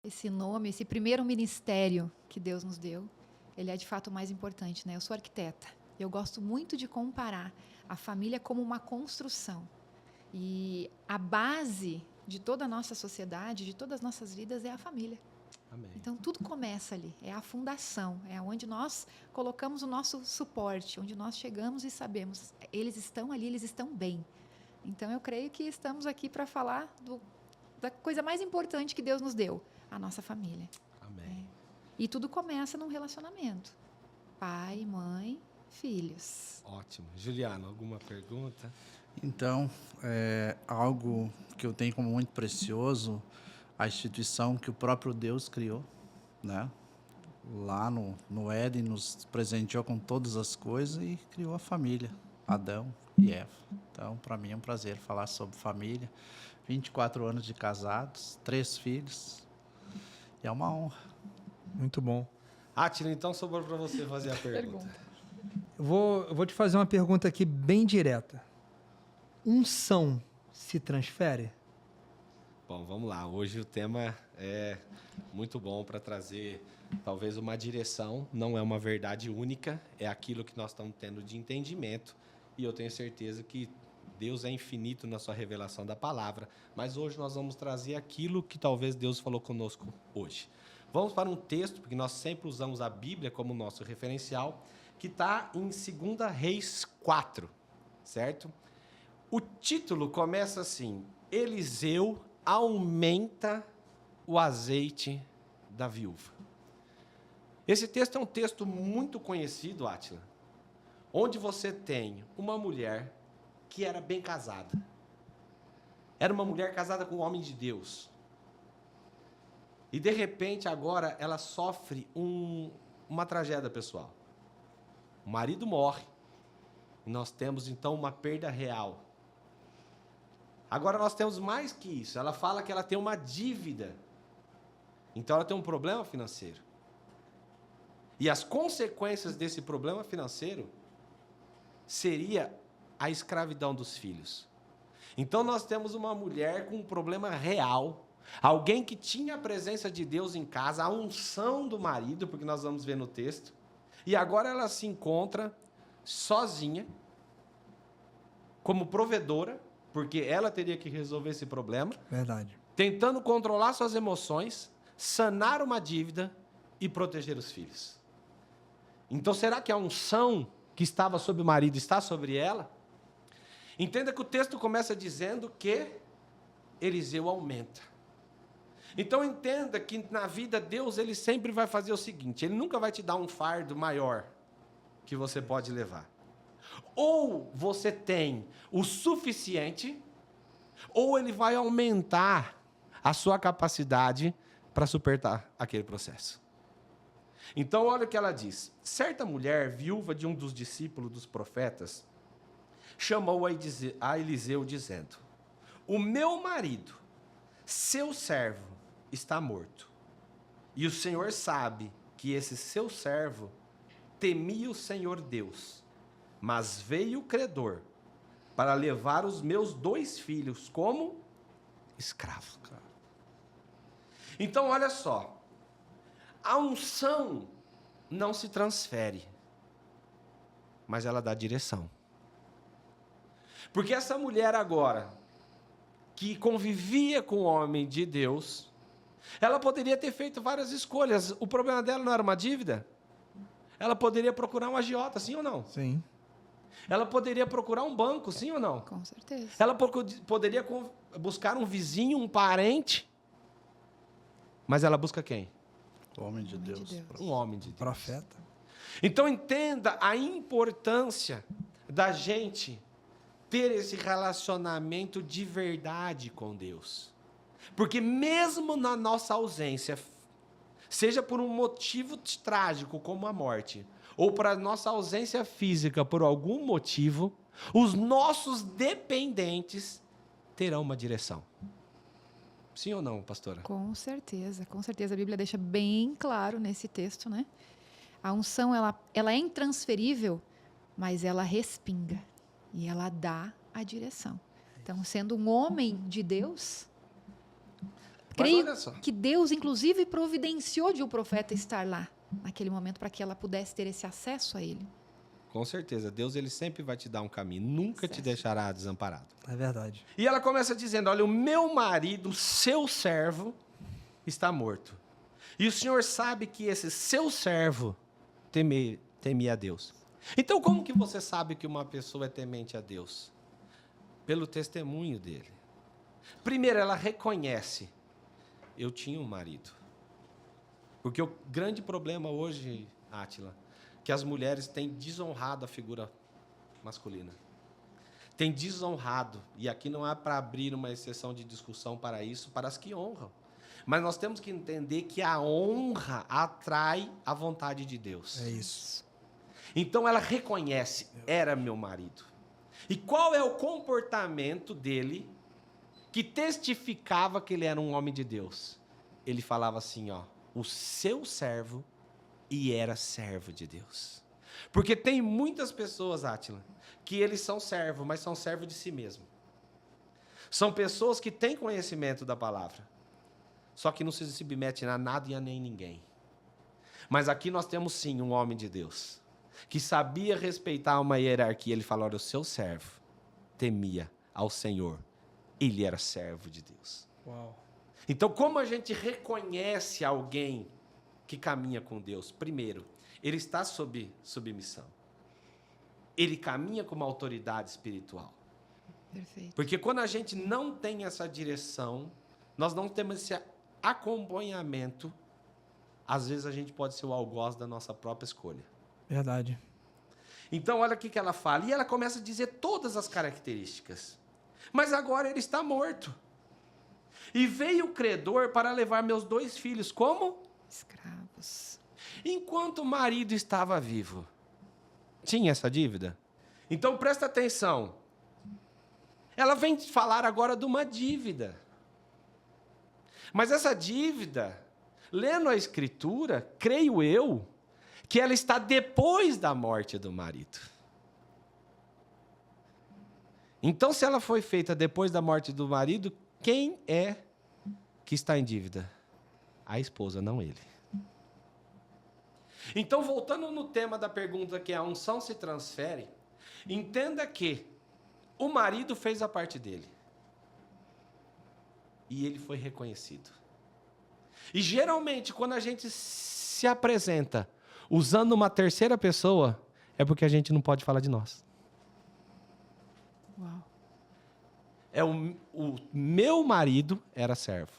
esse nome, esse primeiro ministério que Deus nos deu, ele é de fato o mais importante, né? Eu sou arquiteta. Eu gosto muito de comparar a família como uma construção. E a base de toda a nossa sociedade, de todas as nossas vidas, é a família. Amém. Então, tudo começa ali. É a fundação. É onde nós colocamos o nosso suporte, onde nós chegamos e sabemos. Eles estão ali, eles estão bem. Então, eu creio que estamos aqui para falar da coisa mais importante que Deus nos deu, a nossa família. Amém. E tudo começa num relacionamento. Pai, mãe, filhos. Ótimo. Juliano, alguma pergunta? Então, algo que eu tenho como muito precioso, a instituição que o próprio Deus criou, né? Lá no Éden, nos presenteou com todas as coisas e criou a família, Adão e Eva. Então, para mim é um prazer falar sobre família. 24 anos de casados, 3 filhos, e é uma honra. Muito bom. Átila, então sobrou para você fazer a pergunta. Eu vou te fazer uma pergunta aqui bem direta. Unção se transfere? Bom, vamos lá. Hoje o tema é muito bom para trazer talvez uma direção. Não é uma verdade única, é aquilo que nós estamos tendo de entendimento. E eu tenho certeza que Deus é infinito na sua revelação da palavra. Mas hoje nós vamos trazer aquilo que talvez Deus falou conosco hoje. Vamos para um texto, porque nós sempre usamos a Bíblia como nosso referencial, que está em 2 Reis 4, certo? O título começa assim: Eliseu aumenta o azeite da viúva. Esse texto é um texto muito conhecido, Átila, onde você tem uma mulher que era bem casada. Era uma mulher casada com um homem de Deus. E, de repente, agora ela sofre uma tragédia pessoal. O marido morre. E nós temos, então, uma perda real. Agora nós temos mais que isso. Ela fala que ela tem uma dívida. Então ela tem um problema financeiro. E as consequências desse problema financeiro seria a escravidão dos filhos. Então nós temos uma mulher com um problema real. Alguém que tinha a presença de Deus em casa, a unção do marido, porque nós vamos ver no texto. E agora ela se encontra sozinha, como provedora, porque ela teria que resolver esse problema. Verdade. Tentando controlar suas emoções, sanar uma dívida e proteger os filhos. Então, será que a unção que estava sobre o marido está sobre ela? Entenda que o texto começa dizendo que Eliseu aumenta. Então, entenda que na vida Deus ele sempre vai fazer o seguinte: Ele nunca vai te dar um fardo maior que você pode levar. Ou você tem o suficiente, ou Ele vai aumentar a sua capacidade para suportar aquele processo. Então, olha o que ela diz. Certa mulher, viúva de um dos discípulos dos profetas, chamou a Eliseu dizendo: O meu marido, seu servo, está morto. E o Senhor sabe que esse seu servo temia o Senhor Deus, mas veio o credor para levar os meus 2 filhos como escravos. Então, olha só. A unção não se transfere, mas ela dá direção. Porque essa mulher agora, que convivia com o homem de Deus, ela poderia ter feito várias escolhas. O problema dela não era uma dívida? Ela poderia procurar um agiota, sim ou não? Sim. Ela poderia procurar um banco, sim ou não? Com certeza. Ela poderia buscar um vizinho, um parente. Mas ela busca quem? O homem de Deus. Um homem de Deus. Profeta. Então entenda a importância da gente ter esse relacionamento de verdade com Deus. Porque mesmo na nossa ausência, seja por um motivo trágico como a morte, ou para nossa ausência física por algum motivo, os nossos dependentes terão uma direção. Sim ou não, pastora? Com certeza, com certeza. A Bíblia deixa bem claro nesse texto, né? A unção, ela é intransferível, mas ela respinga e ela dá a direção. Então, sendo um homem de Deus, Creio olha só. que Deus, inclusive, providenciou de o profeta estar lá, naquele momento, para que ela pudesse ter esse acesso a ele. Com certeza, Deus ele sempre vai te dar um caminho, nunca te Certo. deixará desamparado. É verdade. E ela começa dizendo: olha, o meu marido, seu servo, está morto. E o Senhor sabe que esse seu servo temia a Deus. Então, como que você sabe que uma pessoa é temente a Deus? Pelo testemunho dele. Primeiro, ela reconhece: eu tinha um marido. Porque o grande problema hoje, Átila, que as mulheres têm desonrado a figura masculina. Têm desonrado. E aqui não é para abrir uma exceção de discussão para isso, para as que honram. Mas nós temos que entender que a honra atrai a vontade de Deus. É isso. Então ela reconhece: era meu marido. E qual é o comportamento dele que testificava que ele era um homem de Deus? Ele falava assim, ó: o seu servo, e era servo de Deus. Porque tem muitas pessoas, Átila, que eles são servos, mas são servos de si mesmo. São pessoas que têm conhecimento da palavra, só que não se submetem a nada e a nem ninguém. Mas aqui nós temos sim um homem de Deus, que sabia respeitar uma hierarquia. Ele falou: olha, o seu servo temia ao Senhor, ele era servo de Deus. Uau. Então, como a gente reconhece alguém que caminha com Deus? Primeiro, ele está sob submissão. Ele caminha com uma autoridade espiritual. Perfeito. Porque quando a gente não tem essa direção, nós não temos esse acompanhamento, às vezes a gente pode ser o algoz da nossa própria escolha. Verdade. Então, olha o que ela fala. E ela começa a dizer todas as características. Mas agora ele está morto. E veio o credor para levar meus 2 filhos. Como? Escravos. Enquanto o marido estava vivo. Tinha essa dívida? Então, presta atenção. Ela vem falar agora de uma dívida. Mas essa dívida, lendo a Escritura, creio eu, que ela está depois da morte do marido. Então, se ela foi feita depois da morte do marido, quem é que está em dívida? A esposa, não ele. Então, voltando no tema da pergunta que a unção se transfere, entenda que o marido fez a parte dele. E ele foi reconhecido. E geralmente, quando a gente se apresenta usando uma terceira pessoa, é porque a gente não pode falar de nós. Uau. O meu marido era servo.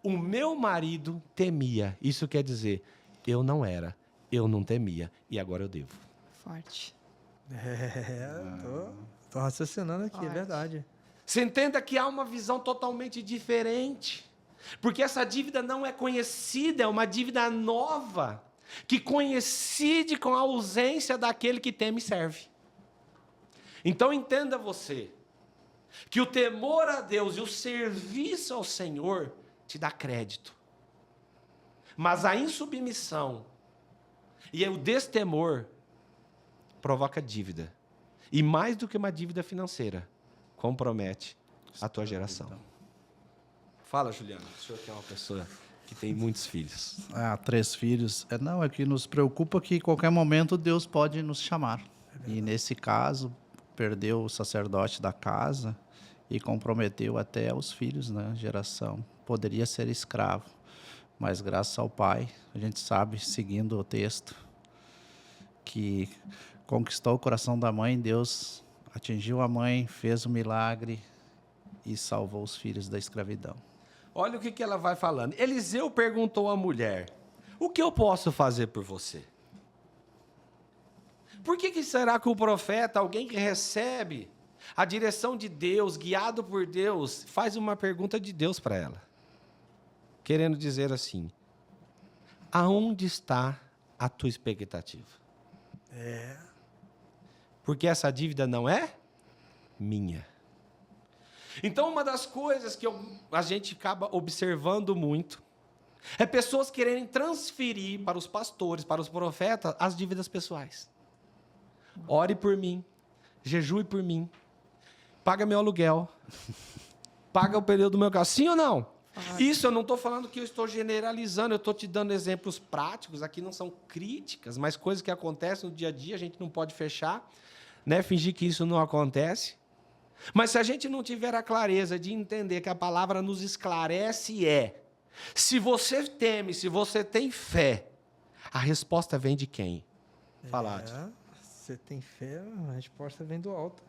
O meu marido temia. Isso quer dizer, eu não era, eu não temia, e agora eu devo. Forte. Tô raciocinando aqui, é Forte. verdade. Você entenda que há uma visão totalmente diferente. Porque essa dívida não é conhecida, é uma dívida nova, que coincide com a ausência daquele que teme e serve. Então entenda você, que o temor a Deus e o serviço ao Senhor te dá crédito. Mas a insubmissão e o destemor provoca dívida. E mais do que uma dívida financeira, compromete a tua geração. Fala, Juliano, o senhor que é uma pessoa que tem muitos filhos. 3 filhos. É que nos preocupa que em qualquer momento Deus pode nos chamar. E nesse caso, perdeu o sacerdote da casa e comprometeu até os filhos, né? Geração. Poderia ser escravo, mas graças ao Pai, a gente sabe, seguindo o texto, que conquistou o coração da mãe, Deus atingiu a mãe, fez o milagre e salvou os filhos da escravidão. Olha o que ela vai falando. Eliseu perguntou à mulher: o que eu posso fazer por você? Por que será que o profeta, alguém que recebe a direção de Deus, guiado por Deus, faz uma pergunta de Deus para ela? Querendo dizer assim: aonde está a tua expectativa? Porque essa dívida não é minha. Então, uma das coisas que a gente acaba observando muito é pessoas quererem transferir para os pastores, para os profetas, as dívidas pessoais. Ore por mim, jejue por mim, paga meu aluguel, paga o período do meu carro. Sim ou não? Isso eu não estou falando que eu estou generalizando, eu estou te dando exemplos práticos. Aqui não são críticas, mas coisas que acontecem no dia a dia, a gente não pode fechar, né? Fingir que isso não acontece. Mas se a gente não tiver a clareza de entender que a palavra nos esclarece se você teme, se você tem fé, a resposta vem de quem? Fala, Adi. Você tem fé, a resposta vem do alto.